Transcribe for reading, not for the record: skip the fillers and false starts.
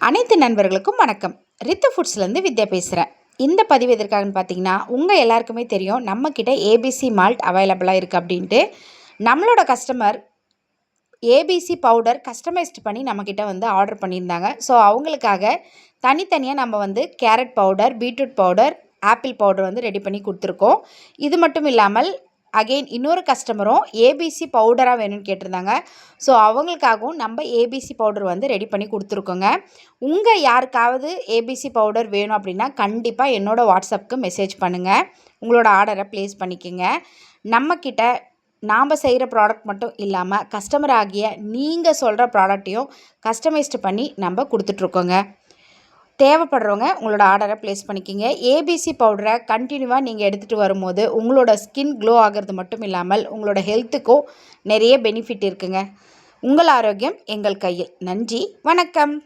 அனைத்து நண்பர்களுக்கும் வணக்கம். ரித்து ஃபுட்ஸ்லேருந்து வித்யா பேசுகிறேன். இந்த பதிவு எதற்காகன்னு பார்த்தீங்கன்னா, உங்கள் எல்லாருக்குமே தெரியும் நம்மக்கிட்ட ஏபிசி மால்ட் அவைலபிளாக இருக்குது அப்படின்ட்டு. நம்மளோட கஸ்டமர் ஏபிசி பவுடர் கஸ்டமைஸ்ட் பண்ணி நம்மக்கிட்ட வந்து ஆர்டர் பண்ணியிருந்தாங்க. ஸோ அவங்களுக்காக தனித்தனியாக நம்ம வந்து carrot powder, beetroot powder, apple powder வந்து ரெடி பண்ணி கொடுத்துருக்கோம். இது மட்டும் இல்லாமல் அகெயின் இன்னொரு கஸ்டமரும் ஏபிசி பவுடராக வேணும்னு கேட்டிருந்தாங்க. ஸோ அவங்களுக்காகவும் நம்ம ஏபிசி பவுடர் வந்து ரெடி பண்ணி கொடுத்துருக்கோங்க. உங்கள் யாருக்காவது ஏபிசி பவுடர் வேணும் அப்படின்னா கண்டிப்பாக என்னோடய வாட்ஸ்அப்புக்கு மெசேஜ் பண்ணுங்கள். உங்களோட ஆர்டரை ப்ளேஸ் பண்ணிக்கோங்க. நம்மக்கிட்ட நாம் செய்கிற ப்ராடக்ட் மட்டும் இல்லாமல் கஸ்டமர் ஆகிய நீங்கள் சொல்கிற ப்ராடக்டையும் கஸ்டமைஸ்டு பண்ணி நம்ம கொடுத்துட்ருக்கோங்க. தேவைப்படுறவங்க உங்களோட ஆர்டரை ப்ளேஸ் பண்ணிக்கிங்க. ஏபிசி பவுடரை கண்டினியூவாக நீங்கள் எடுத்துகிட்டு வரும்போது உங்களோட ஸ்கின் க்ளோ ஆகிறது மட்டும் இல்லாமல் உங்களோட ஹெல்த்துக்கும் நிறைய பெனிஃபிட் இருக்குங்க. உங்கள் ஆரோக்கியம் எங்கள் கையில். நன்றி, வணக்கம்.